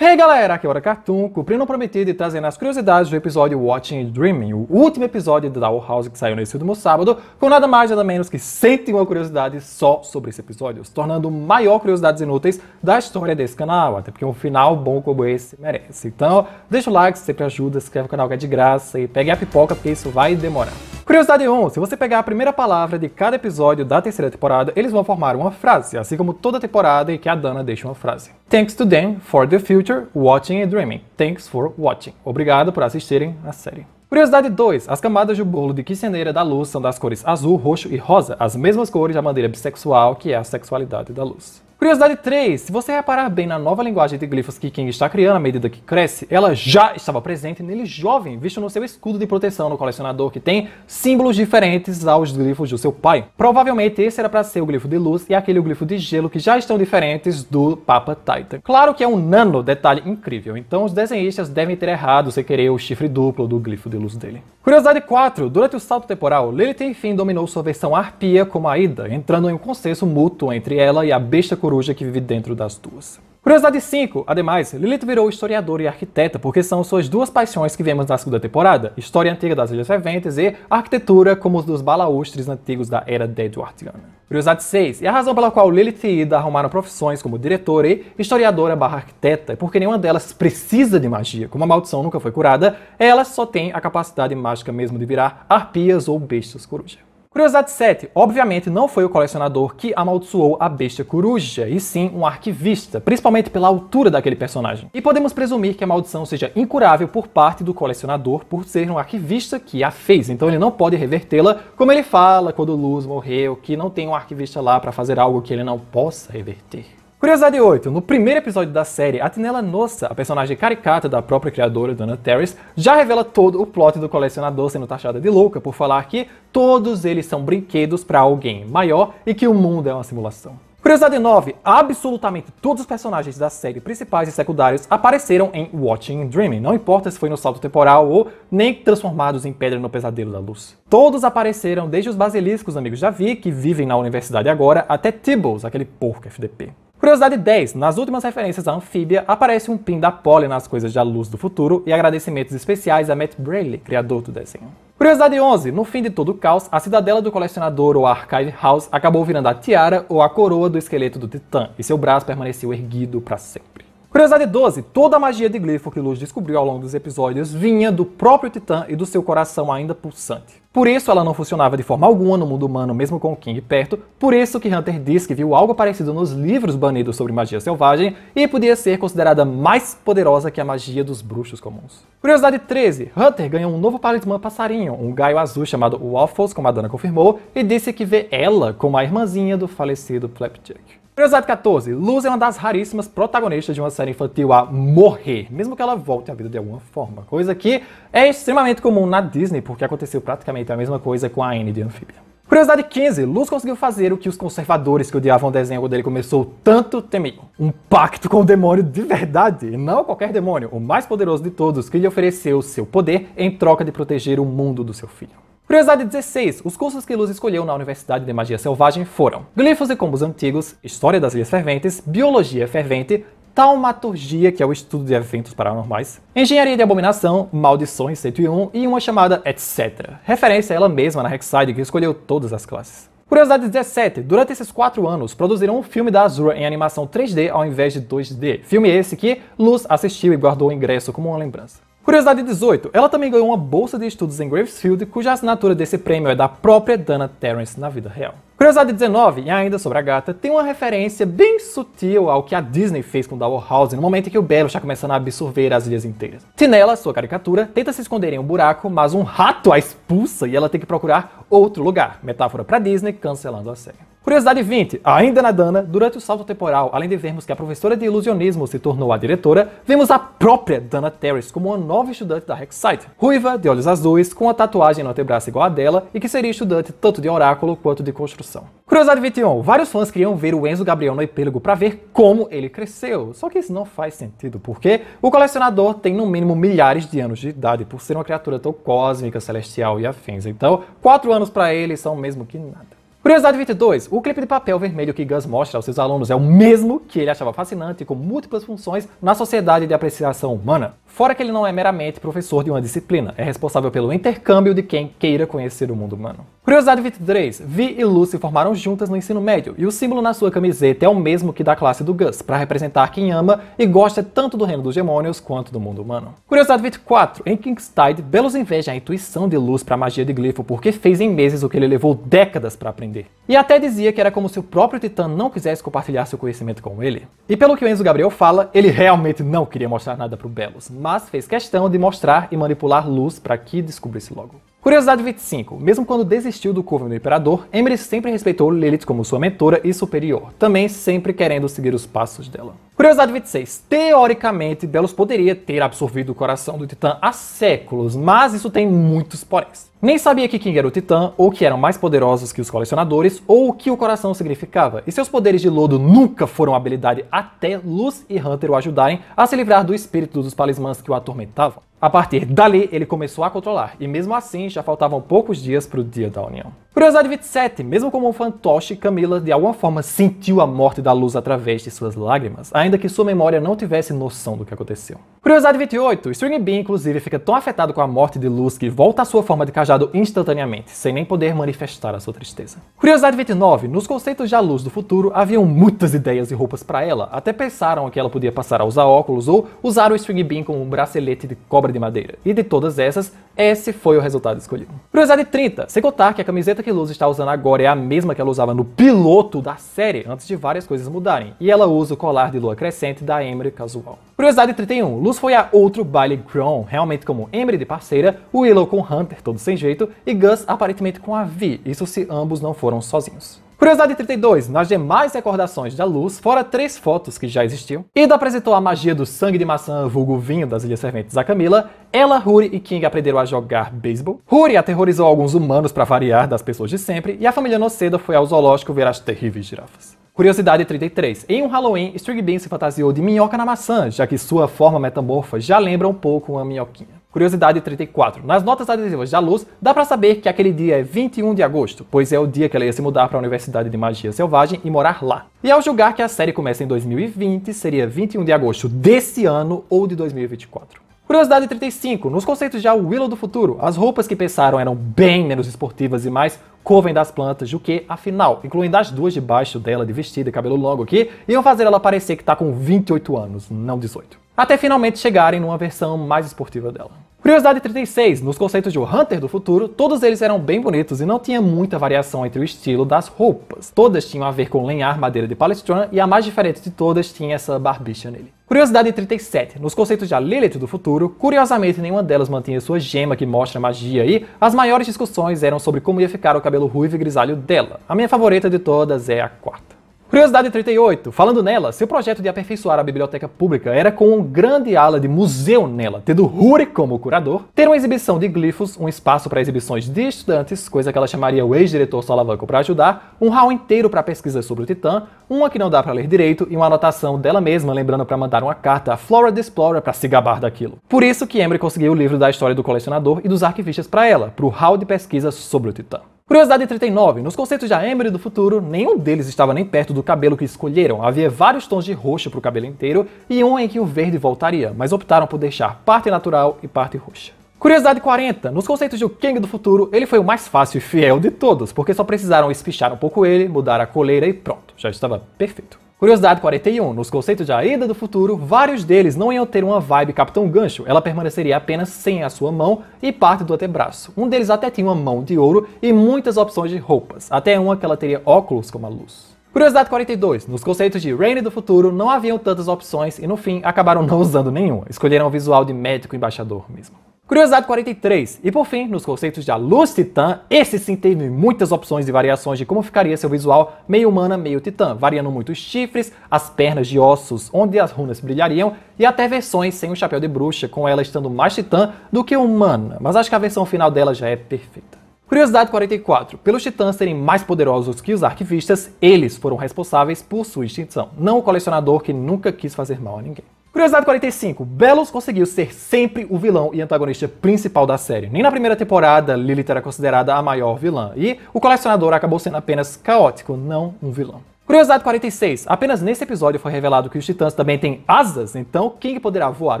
Hey galera, aqui é o Hora Cartoon, cumprindo o prometido e trazendo as curiosidades do episódio Watching and Dreaming, o último episódio do Doll House que saiu nesse último sábado, com nada mais nada menos que 101 curiosidades só sobre esse episódio, se tornando o maior curiosidades inúteis da história desse canal, até porque um final bom como esse merece. Então, deixa o like, sempre ajuda, se inscreve no canal que é de graça e pegue a pipoca porque isso vai demorar. Curiosidade 1, se você pegar a primeira palavra de cada episódio da terceira temporada, eles vão formar uma frase, assim como toda temporada em que a Dana deixa uma frase. Thanks to them for the future, watching and dreaming. Thanks for watching. Obrigado por assistirem a série. Curiosidade 2. As camadas do bolo de quiceneira da luz são das cores azul, roxo e rosa, as mesmas cores da bandeira bissexual, que é a sexualidade da luz. Curiosidade 3. Se você reparar bem na nova linguagem de glifos que King está criando à medida que cresce, ela já estava presente nele jovem, visto no seu escudo de proteção no colecionador, que tem símbolos diferentes aos glifos do seu pai. Provavelmente esse era para ser o glifo de luz e aquele o glifo de gelo, que já estão diferentes do Papa Titan. Claro que é um nano detalhe incrível, então os desenhistas devem ter errado sem querer o chifre duplo do glifo de luz dele. Curiosidade 4. Durante o salto temporal, Lilith enfim dominou sua versão arpia como a Ida, entrando em um consenso mútuo entre ela e a besta coruja que vive dentro das duas. Curiosidade 5. Ademais, Lilith virou historiadora e arquiteta porque são suas duas paixões que vemos na segunda temporada, história antiga das Ilhas Ferventes e arquitetura como os dos balaústres antigos da Era Edwardiana. Curiosidade 6. E a razão pela qual Lilith e Ida arrumaram profissões como diretora e historiadora/arquiteta é porque nenhuma delas precisa de magia. Como a maldição nunca foi curada, elas só têm a capacidade mágica mesmo de virar arpias ou bestas coruja. Curiosidade 7. Obviamente não foi o colecionador que amaldiçoou a besta coruja, e sim um arquivista, principalmente pela altura daquele personagem. E podemos presumir que a maldição seja incurável por parte do colecionador por ser um arquivista que a fez, então ele não pode revertê-la, como ele fala quando Luz morreu, que não tem um arquivista lá para fazer algo que ele não possa reverter. Curiosidade 8. No primeiro episódio da série, a Tinella Nossa, a personagem caricata da própria criadora, Dana Terrace, já revela todo o plot do colecionador sendo taxada de louca por falar que todos eles são brinquedos para alguém maior e que o mundo é uma simulação. Curiosidade 9. Absolutamente todos os personagens da série, principais e secundários, apareceram em Watching and Dreaming, não importa se foi no salto temporal ou nem transformados em pedra no pesadelo da luz. Todos apareceram, desde os basiliscos amigos de Vi, que vivem na universidade agora, até Tibbles, aquele porco FDP. Curiosidade 10. Nas últimas referências à anfíbia, aparece um pin da Polly nas coisas da luz do futuro e agradecimentos especiais a Matt Braley, criador do desenho. Curiosidade 11. No fim de todo o caos, a cidadela do colecionador ou Archive House acabou virando a tiara ou a coroa do esqueleto do Titã, e seu braço permaneceu erguido para sempre. Curiosidade 12. Toda a magia de glifo que Luz descobriu ao longo dos episódios vinha do próprio Titã e do seu coração ainda pulsante. Por isso ela não funcionava de forma alguma no mundo humano, mesmo com o King perto, por isso que Hunter diz que viu algo parecido nos livros banidos sobre magia selvagem e podia ser considerada mais poderosa que a magia dos bruxos comuns. Curiosidade 13. Hunter ganhou um novo talismã passarinho, um gaio azul chamado Waffles, como a Dana confirmou, e disse que vê ela como a irmãzinha do falecido Flapjack. Curiosidade 14. Luz é uma das raríssimas protagonistas de uma série infantil a morrer, mesmo que ela volte à vida de alguma forma, coisa que é extremamente comum na Disney, porque aconteceu praticamente a mesma coisa com a Annie de Anfíbia. Curiosidade 15. Luz conseguiu fazer o que os conservadores que odiavam o desenho quando ele começou tanto temiam. Um pacto com o demônio de verdade, e não qualquer demônio, o mais poderoso de todos, que lhe ofereceu seu poder em troca de proteger o mundo do seu filho. Curiosidade 16. Os cursos que Luz escolheu na Universidade de Magia Selvagem foram Glifos e Combos Antigos, História das Ilhas Ferventes, Biologia Fervente, Taumaturgia, que é o estudo de eventos paranormais, Engenharia de Abominação, Maldições 101 e uma chamada Etc. Referência a ela mesma na Hexside, que escolheu todas as classes. Curiosidade 17. Durante esses 4 anos, produziram um filme da Azura em animação 3D ao invés de 2D. Filme esse que Luz assistiu e guardou o ingresso como uma lembrança. Curiosidade 18. Ela também ganhou uma bolsa de estudos em Gravesfield, cuja assinatura desse prêmio é da própria Dana Terrace na vida real. Curiosidade 19, e ainda sobre a gata, tem uma referência bem sutil ao que a Disney fez com Doll House no momento em que o Belo está começando a absorver as ilhas inteiras. Tinella, sua caricatura, tenta se esconder em um buraco, mas um rato a expulsa e ela tem que procurar outro lugar. Metáfora para Disney, cancelando a série. Curiosidade 20. Ainda na Dana, durante o salto temporal, além de vermos que a professora de ilusionismo se tornou a diretora, vemos a própria Dana Terrace como uma nova estudante da Hexside. Ruiva, de olhos azuis, com a tatuagem no antebraço igual a dela e que seria estudante tanto de oráculo quanto de construção. Curiosidade 21. Vários fãs queriam ver o Enzo Gabriel no epílogo para ver como ele cresceu. Só que isso não faz sentido, porque o colecionador tem no mínimo milhares de anos de idade por ser uma criatura tão cósmica, celestial e afins. Então, 4 anos para ele são mesmo que nada. Curiosidade 22. O clipe de papel vermelho que Gus mostra aos seus alunos é o mesmo que ele achava fascinante e com múltiplas funções na sociedade de apreciação humana. Fora que ele não é meramente professor de uma disciplina, é responsável pelo intercâmbio de quem queira conhecer o mundo humano. Curiosidade 23. Vi e Luz se formaram juntas no ensino médio, e o símbolo na sua camiseta é o mesmo que da classe do Gus, para representar quem ama e gosta tanto do reino dos demônios quanto do mundo humano. Curiosidade 24. Em Kingstide, Belos inveja a intuição de Luz para a magia de glifo porque fez em meses o que ele levou décadas para aprender. E até dizia que era como se o próprio Titã não quisesse compartilhar seu conhecimento com ele. E pelo que o Enzo Gabriel fala, ele realmente não queria mostrar nada pro Belos, mas fez questão de mostrar e manipular Luz para que descobrisse logo. Curiosidade 25. Mesmo quando desistiu do Coven do Imperador, Emery sempre respeitou Lilith como sua mentora e superior, também sempre querendo seguir os passos dela. Curiosidade 26. Teoricamente, Belos poderia ter absorvido o coração do Titã há séculos, mas isso tem muitos poréns. Nem sabia que King era o Titã, ou que eram mais poderosos que os colecionadores, ou o que o coração significava, e seus poderes de lodo nunca foram habilidade até Luz e Hunter o ajudarem a se livrar do espírito dos talismãs que o atormentavam. A partir dali, ele começou a controlar, e mesmo assim, já faltavam poucos dias para o dia da união. Curiosidade 27. Mesmo como um fantoche, Camila de alguma forma sentiu a morte da Luz através de suas lágrimas, ainda que sua memória não tivesse noção do que aconteceu. Curiosidade 28. String Bean, inclusive, fica tão afetado com a morte de Luz que volta à sua forma de cajado instantaneamente, sem nem poder manifestar a sua tristeza. Curiosidade 29. Nos conceitos da Luz do futuro, haviam muitas ideias e roupas para ela, até pensaram que ela podia passar a usar óculos ou usar o String Bean como um bracelete de cobra de madeira. E de todas essas, esse foi o resultado escolhido. Curiosidade 30. Sem contar que a camiseta que Luz está usando agora é a mesma que ela usava no piloto da série, antes de várias coisas mudarem. E ela usa o colar de lua crescente da Emery casual. Curiosidade 31. Luz foi a outro baile Grown, realmente como Emery de parceira, Willow com Hunter todo sem jeito e Gus aparentemente com a Vi, isso se ambos não foram sozinhos. Curiosidade 32. Nas demais recordações da Luz, fora 3 fotos que já existiam, Ida apresentou a magia do sangue de maçã vulgo vinho das Ilhas Serventes a Camila, ela, Huri e King aprenderam a jogar beisebol, Huri aterrorizou alguns humanos para variar das pessoas de sempre, e a família Noceda foi ao zoológico ver as terríveis girafas. Curiosidade 33. Em um Halloween, String Bean se fantasiou de minhoca na maçã, já que sua forma metamorfa já lembra um pouco uma minhoquinha. Curiosidade 34. Nas notas adesivas da Luz, dá pra saber que aquele dia é 21 de agosto, pois é o dia que ela ia se mudar para a Universidade de Magia Selvagem e morar lá. E ao julgar que a série começa em 2020, seria 21 de agosto desse ano ou de 2024. Curiosidade 35. Nos conceitos de Willow do futuro, as roupas que pensaram eram bem menos esportivas e mais Coven das plantas do que, afinal, incluindo as duas debaixo dela de vestido e cabelo longo aqui, iam fazer ela parecer que tá com 28 anos, não 18. Até finalmente chegarem numa versão mais esportiva dela. Curiosidade 36. Nos conceitos de Hunter do futuro, todos eles eram bem bonitos e não tinha muita variação entre o estilo das roupas. Todas tinham a ver com lenhar madeira de Palestron e a mais diferente de todas tinha essa barbicha nele. Curiosidade 37. Nos conceitos de Lilith do futuro, curiosamente nenhuma delas mantinha sua gema que mostra magia e as maiores discussões eram sobre como ia ficar o cabelo ruivo e grisalho dela. A minha favorita de todas é a quarta. Curiosidade 38. Falando nela, seu projeto de aperfeiçoar a biblioteca pública era com um grande ala de museu nela, tendo Huri como curador, ter uma exibição de glifos, um espaço para exibições de estudantes, coisa que ela chamaria o ex-diretor Solavanco para ajudar, um hall inteiro para pesquisas sobre o Titã, uma que não dá para ler direito e uma anotação dela mesma lembrando para mandar uma carta a Flora the Explorer para se gabar daquilo. Por isso que Emery conseguiu o livro da história do colecionador e dos arquivistas para ela, pro hall de pesquisa sobre o Titã. Curiosidade 39. Nos conceitos da Emery do futuro, nenhum deles estava nem perto do cabelo que escolheram. Havia vários tons de roxo para o cabelo inteiro e um em que o verde voltaria, mas optaram por deixar parte natural e parte roxa. Curiosidade 40. Nos conceitos do King do futuro, ele foi o mais fácil e fiel de todos, porque só precisaram espichar um pouco ele, mudar a coleira e pronto, já estava perfeito. Curiosidade 41. Nos conceitos de Ida do futuro, vários deles não iam ter uma vibe Capitão Gancho, ela permaneceria apenas sem a sua mão e parte do antebraço. Um deles até tinha uma mão de ouro e muitas opções de roupas, até uma que ela teria óculos como a Luz. Curiosidade 42. Nos conceitos de Rainy do futuro, não haviam tantas opções e no fim acabaram não usando nenhuma, escolheram o visual de médico embaixador mesmo. Curiosidade 43. E por fim, nos conceitos de A Luz Titã, esse sim teve muitas opções e variações de como ficaria seu visual meio humana, meio titã, variando muito os chifres, as pernas de ossos onde as runas brilhariam e até versões sem o chapéu de bruxa, com ela estando mais titã do que humana, mas acho que a versão final dela já é perfeita. Curiosidade 44. Pelos titãs serem mais poderosos que os arquivistas, eles foram responsáveis por sua extinção, não o colecionador que nunca quis fazer mal a ninguém. Curiosidade 45. Belus conseguiu ser sempre o vilão e antagonista principal da série. Nem na primeira temporada, Lilith era considerada a maior vilã, e o colecionador acabou sendo apenas caótico, não um vilão. Curiosidade 46. Apenas nesse episódio foi revelado que os titãs também têm asas, então King poderá voar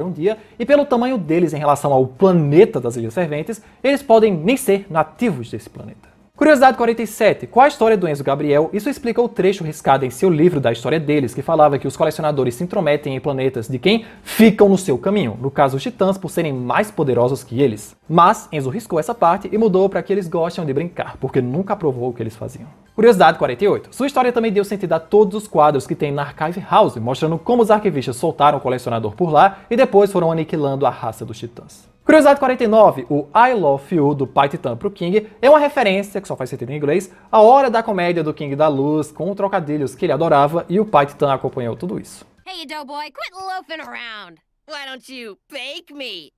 um dia, e pelo tamanho deles em relação ao planeta das Ilhas Serventes, eles podem nem ser nativos desse planeta. Curiosidade 47. Com a história do Enzo Gabriel, isso explica o trecho riscado em seu livro da história deles, que falava que os colecionadores se intrometem em planetas de quem ficam no seu caminho, no caso os titãs por serem mais poderosos que eles. Mas Enzo riscou essa parte e mudou para que eles gostam de brincar, porque nunca aprovou o que eles faziam. Curiosidade 48. Sua história também deu sentido a todos os quadros que tem na Archive House, mostrando como os arquivistas soltaram o colecionador por lá e depois foram aniquilando a raça dos titãs. Curiosidade 49, o I Love You do Pai Titã pro King é uma referência, que só faz sentido em inglês, à hora da comédia do King da Luz, com trocadilhos que ele adorava, e o Pai Titã acompanhou tudo isso. Hey, Doughboy, quit loafing around. Why don't you bake me?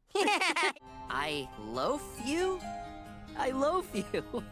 I loaf you? I loaf you.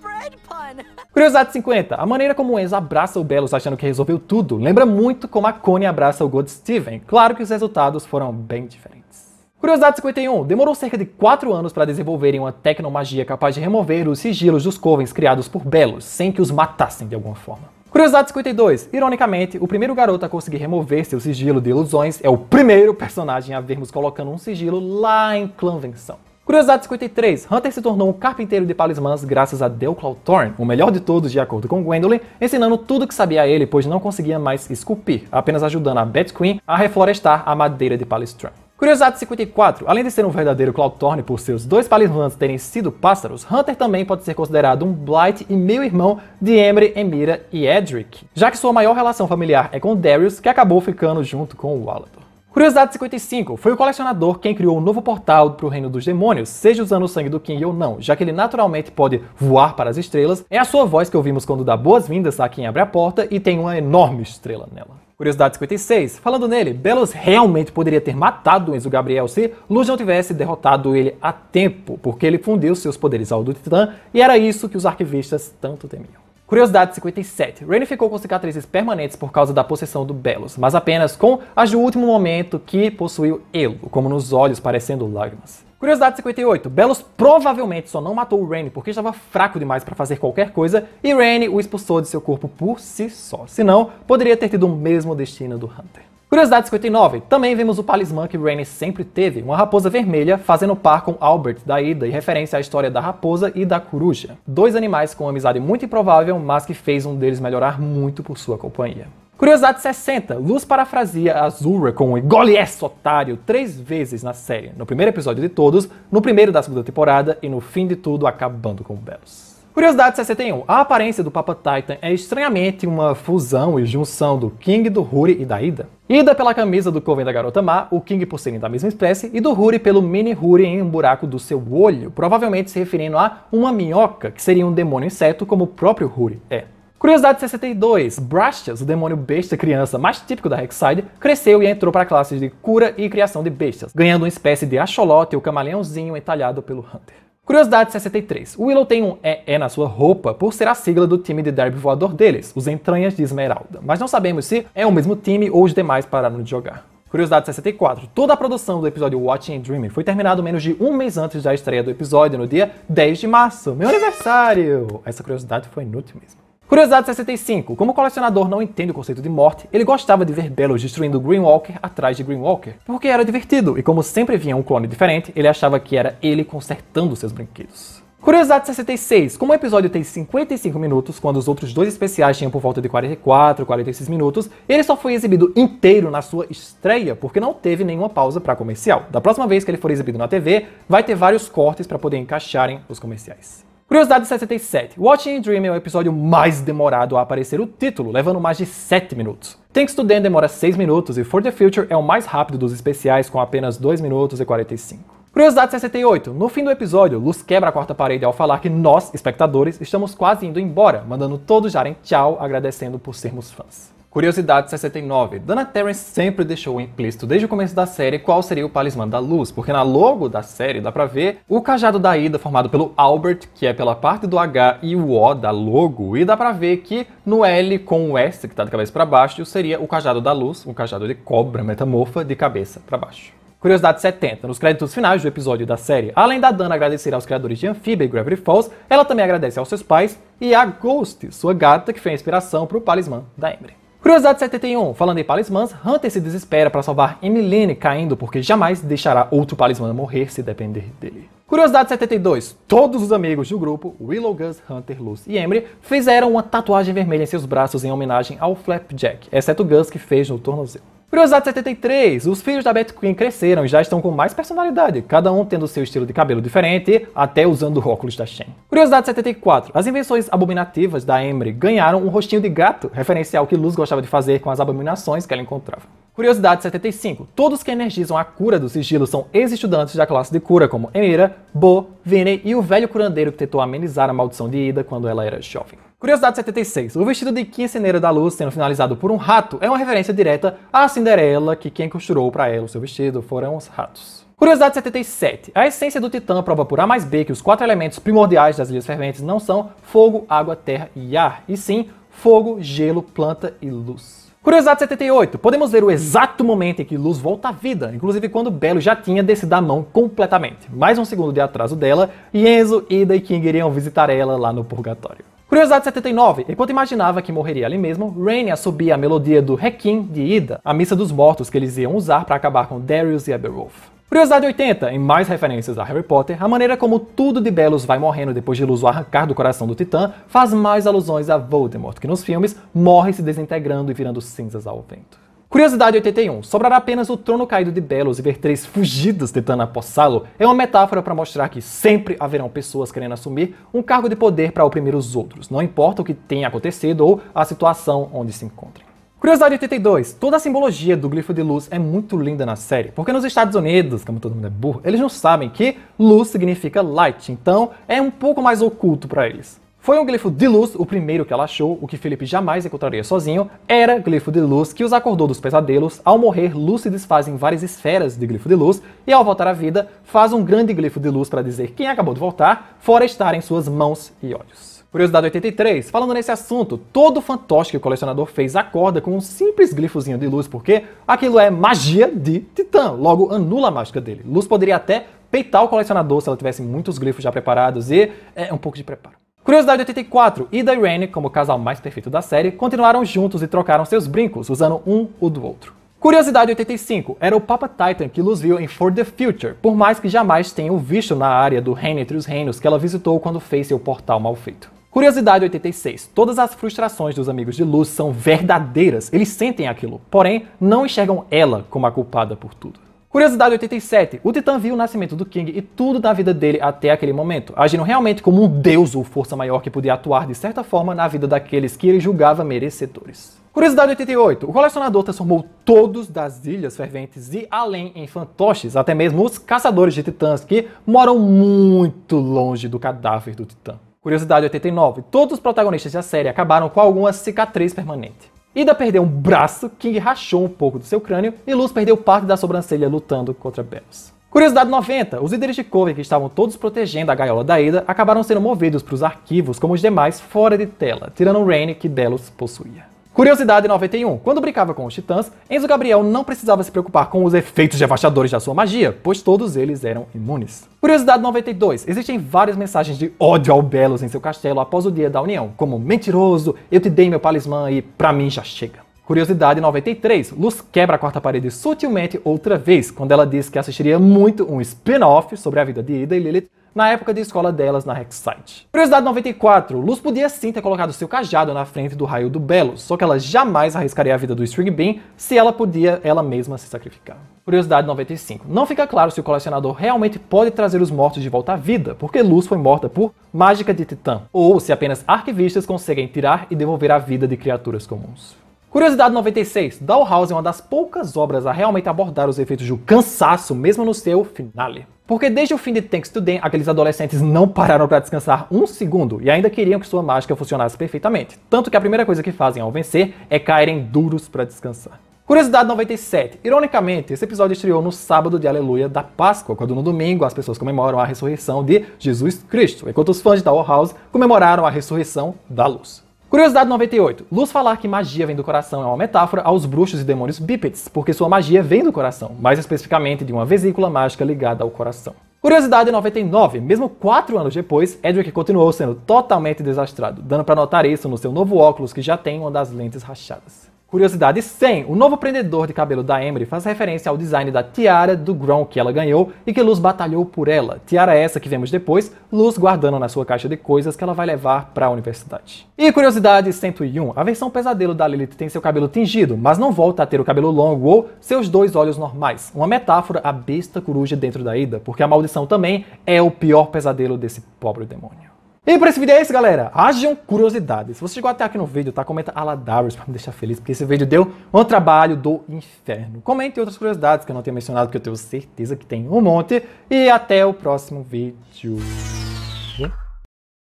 Bread pun. Curiosidade 50. A maneira como o Enzo abraça o Belus achando que resolveu tudo lembra muito como a Connie abraça o God Steven. Claro que os resultados foram bem diferentes. Curiosidade 51. Demorou cerca de 4 anos para desenvolverem uma tecnomagia capaz de remover os sigilos dos covens criados por Belus, sem que os matassem de alguma forma. Curiosidade 52. Ironicamente, o primeiro garoto a conseguir remover seu sigilo de ilusões é o primeiro personagem a vermos colocando um sigilo lá em Clanvenção. Curiosidade 53. Hunter se tornou um carpinteiro de talismãs graças a Del Clawthorne, o melhor de todos de acordo com Gwendolyn, ensinando tudo o que sabia a ele, pois não conseguia mais esculpir, apenas ajudando a Bat Queen a reflorestar a madeira de Palistran. Curiosidade 54. Além de ser um verdadeiro Clawthorne por seus 2 talismãs terem sido pássaros, Hunter também pode ser considerado um Blight e meio-irmão de Emery, Emira e Edric, já que sua maior relação familiar é com Darius, que acabou ficando junto com o Walador. Curiosidade 55. Foi o colecionador quem criou um novo portal para o Reino dos Demônios, seja usando o sangue do King ou não, já que ele naturalmente pode voar para as estrelas. É a sua voz que ouvimos quando dá boas-vindas a quem abre a porta e tem uma enorme estrela nela. Curiosidade 56. Falando nele, Belus realmente poderia ter matado o Enzo Gabriel se Luz não tivesse derrotado ele a tempo, porque ele fundiu seus poderes ao do Titã e era isso que os arquivistas tanto temiam. Curiosidade 57. Rainy ficou com cicatrizes permanentes por causa da possessão do Belus, mas apenas com as do último momento que possuiu elo, como nos olhos parecendo lágrimas. Curiosidade 58. Belus provavelmente só não matou o Rainy porque estava fraco demais para fazer qualquer coisa e Rainy o expulsou de seu corpo por si só, senão poderia ter tido o mesmo destino do Hunter. Curiosidade 59. Também vemos o talismã que Rainy sempre teve, uma raposa vermelha fazendo par com Albert da Ida, em referência à história da raposa e da coruja. 2 animais com uma amizade muito improvável, mas que fez um deles melhorar muito por sua companhia. Curiosidade 60. Luz parafrasia Azura com "engole essa, otário" 3 vezes na série. No primeiro episódio de todos, no primeiro da segunda temporada e no fim de tudo acabando com o Belus. Curiosidade 61. A aparência do Papa Titan é estranhamente uma fusão e junção do King, do Huri e da Ida. Ida pela camisa do Coven da Garota Má, o King por serem da mesma espécie, e do Huri pelo mini Huri em um buraco do seu olho, provavelmente se referindo a uma minhoca, que seria um demônio inseto como o próprio Huri é. Curiosidade 62. Brastias, o demônio besta criança mais típico da Rek'Sai, cresceu e entrou para a classe de cura e criação de bestas, ganhando uma espécie de axolote ou camaleãozinho entalhado pelo Hunter. Curiosidade 63. Willow tem um EE na sua roupa por ser a sigla do time de derby voador deles, os Entranhas de Esmeralda, mas não sabemos se é o mesmo time ou os demais pararam de jogar. Curiosidade 64. Toda a produção do episódio Watching and Dreaming foi terminada menos de um mês antes da estreia do episódio, no dia 10 de março, meu aniversário! Essa curiosidade foi inútil mesmo. Curiosidade 65. Como o colecionador não entende o conceito de morte, ele gostava de ver Belus destruindo Greenwalker atrás de Greenwalker, porque era divertido, e como sempre vinha um clone diferente, ele achava que era ele consertando seus brinquedos. Curiosidade 66. Como o episódio tem 55 minutos, quando os outros 2 especiais tinham por volta de 44, 46 minutos, ele só foi exibido inteiro na sua estreia, porque não teve nenhuma pausa para comercial. Da próxima vez que ele for exibido na TV, vai ter vários cortes para poder encaixarem os comerciais. Curiosidade 67. Watching and Dreaming é o episódio mais demorado a aparecer o título, levando mais de 7 minutos. Thanks to Dan demora 6 minutos e For the Future é o mais rápido dos especiais com apenas 2 minutos e 45. Curiosidade 68. No fim do episódio, Luz quebra a 4ª parede ao falar que nós, espectadores, estamos quase indo embora, mandando todos darem tchau, agradecendo por sermos fãs. Curiosidade 69. Dana Terrace sempre deixou implícito desde o começo da série qual seria o Talismã da Luz, porque na logo da série dá pra ver o cajado da Ida formado pelo Albert, que é pela parte do H, e o O da logo, e dá pra ver que no L com o S, que tá de cabeça pra baixo, seria o cajado da Luz, um cajado de cobra metamorfa de cabeça pra baixo. Curiosidade 70. Nos créditos finais do episódio da série, além da Dana agradecer aos criadores de Amphibia e Gravity Falls, ela também agradece aos seus pais e a Ghost, sua gata, que foi a inspiração para o Talismã da Emily. Curiosidade 71. Falando em talismãs, Hunter se desespera para salvar Emmeline caindo porque jamais deixará outro talismã morrer se depender dele. Curiosidade 72. Todos os amigos do grupo, Willow, Gus, Hunter, Luz e Emery, fizeram uma tatuagem vermelha em seus braços em homenagem ao Flapjack, exceto Gus, que fez no tornozelo. Curiosidade 73. Os filhos da Bat Queen cresceram e já estão com mais personalidade, cada um tendo seu estilo de cabelo diferente, até usando óculos da Shen. Curiosidade 74. As invenções abominativas da Emery ganharam um rostinho de gato, referencial que Luz gostava de fazer com as abominações que ela encontrava. Curiosidade 75. Todos que energizam a cura do sigilo são ex-estudantes da classe de cura, como Emira, Bo, Vinny e o velho curandeiro que tentou amenizar a maldição de Ida quando ela era jovem. Curiosidade 76. O vestido de Quinceneira da Luz sendo finalizado por um rato é uma referência direta à Cinderela, que quem costurou para ela o seu vestido foram os ratos. Curiosidade 77. A essência do Titã prova por A mais B que os 4 elementos primordiais das Ilhas Ferventes não são fogo, água, terra e ar, e sim fogo, gelo, planta e luz. Curiosidade 78. Podemos ver o exato momento em que Luz volta à vida, inclusive quando Belo já tinha descido a mão completamente. Mais um segundo de atraso dela, e Enzo, Ida e King iriam visitar ela lá no purgatório. Curiosidade 79. Enquanto imaginava que morreria ali mesmo, Rainy assobia a melodia do Requiem de Ida, a Missa dos Mortos que eles iam usar para acabar com Darius e Aberwolf. Curiosidade 80. Em mais referências a Harry Potter, a maneira como tudo de Belos vai morrendo depois de Luz o arrancar do coração do Titã faz mais alusões a Voldemort, que nos filmes morre se desintegrando e virando cinzas ao vento. Curiosidade 81. Sobrará apenas o trono caído de Belos e ver 3 fugidos tentando apossá-lo é uma metáfora para mostrar que sempre haverão pessoas querendo assumir um cargo de poder para oprimir os outros, não importa o que tenha acontecido ou a situação onde se encontrem. Curiosidade 82. Toda a simbologia do glifo de luz é muito linda na série, porque nos Estados Unidos, como todo mundo é burro, eles não sabem que luz significa light, então é um pouco mais oculto para eles. Foi um glifo de luz o primeiro que ela achou, o que Felipe jamais encontraria sozinho, era glifo de luz que os acordou dos pesadelos. Ao morrer, Luz se desfaz em várias esferas de glifo de luz e ao voltar à vida, faz um grande glifo de luz para dizer quem acabou de voltar, fora estar em suas mãos e olhos. Curiosidade 83. Falando nesse assunto, todo fantoche que o colecionador fez acorda com um simples glifozinho de luz, porque aquilo é magia de Titã, logo anula a mágica dele. Luz poderia até peitar o colecionador se ela tivesse muitos glifos já preparados e um pouco de preparo. Curiosidade 84. Ida e Rainy, como o casal mais perfeito da série, continuaram juntos e trocaram seus brincos, usando um o do outro. Curiosidade 85. Era o Papa Titan que Luz viu em For the Future, por mais que jamais tenha o visto na área do Reino entre os Reinos que ela visitou quando fez seu portal mal feito. Curiosidade 86. Todas as frustrações dos amigos de Luz são verdadeiras, eles sentem aquilo, porém não enxergam ela como a culpada por tudo. Curiosidade 87. O Titã viu o nascimento do King e tudo da vida dele até aquele momento, agindo realmente como um deus ou força maior que podia atuar de certa forma na vida daqueles que ele julgava merecedores. Curiosidade 88. O colecionador transformou todos das Ilhas Ferventes e além em fantoches, até mesmo os caçadores de titãs que moram muito longe do cadáver do Titã. Curiosidade 89. Todos os protagonistas da série acabaram com alguma cicatriz permanente. Ida perdeu um braço, King rachou um pouco do seu crânio e Luz perdeu parte da sobrancelha lutando contra Belos. Curiosidade 90. Os líderes de cover que estavam todos protegendo a gaiola da Ida acabaram sendo movidos para os arquivos como os demais fora de tela, tirando o Rainy que Belos possuía. Curiosidade 91. Quando brincava com os titãs, Enzo Gabriel não precisava se preocupar com os efeitos devastadores da sua magia, pois todos eles eram imunes. Curiosidade 92. Existem várias mensagens de ódio ao Belos em seu castelo após o dia da união, como mentiroso, eu te dei meu talismã e pra mim já chega. Curiosidade 93. Luz quebra a quarta parede sutilmente outra vez, quando ela diz que assistiria muito um spin-off sobre a vida de Ida e Lilith na época de escola delas na Hexside. Curiosidade 94. Luz podia sim ter colocado seu cajado na frente do raio do Belos, só que ela jamais arriscaria a vida do String Bean se ela podia ela mesma se sacrificar. Curiosidade 95. Não fica claro se o colecionador realmente pode trazer os mortos de volta à vida, porque Luz foi morta por mágica de Titã, ou se apenas arquivistas conseguem tirar e devolver a vida de criaturas comuns. Curiosidade 96. Dollhouse é uma das poucas obras a realmente abordar os efeitos do cansaço, mesmo no seu finale. Porque desde o fim de Thanks to Them, aqueles adolescentes não pararam para descansar um segundo e ainda queriam que sua mágica funcionasse perfeitamente. Tanto que a primeira coisa que fazem ao vencer é caírem duros para descansar. Curiosidade 97. Ironicamente, esse episódio estreou no sábado de Aleluia da Páscoa, quando no domingo as pessoas comemoram a ressurreição de Jesus Cristo, enquanto os fãs de Tower House comemoraram a ressurreição da luz. Curiosidade 98. Luz falar que magia vem do coração é uma metáfora aos bruxos e demônios bípedes, porque sua magia vem do coração, mais especificamente de uma vesícula mágica ligada ao coração. Curiosidade 99. Mesmo 4 anos depois, Edric continuou sendo totalmente desastrado, dando para notar isso no seu novo óculos que já tem uma das lentes rachadas. Curiosidade 100. O novo prendedor de cabelo da Emery faz referência ao design da tiara do Grom que ela ganhou e que Luz batalhou por ela. Tiara essa que vemos depois, Luz guardando na sua caixa de coisas que ela vai levar para a universidade. E curiosidade 101. A versão pesadelo da Lilith tem seu cabelo tingido, mas não volta a ter o cabelo longo ou seus 2 olhos normais. Uma metáfora à besta coruja dentro da Ida, porque a maldição também é o pior pesadelo desse pobre demônio. E por esse vídeo é isso, galera. Hajam curiosidades. Se você chegou até aqui no vídeo, tá? Comenta Aladarius pra me deixar feliz, porque esse vídeo deu um trabalho do inferno. Comente outras curiosidades que eu não tenho mencionado, porque eu tenho certeza que tem um monte. E até o próximo vídeo.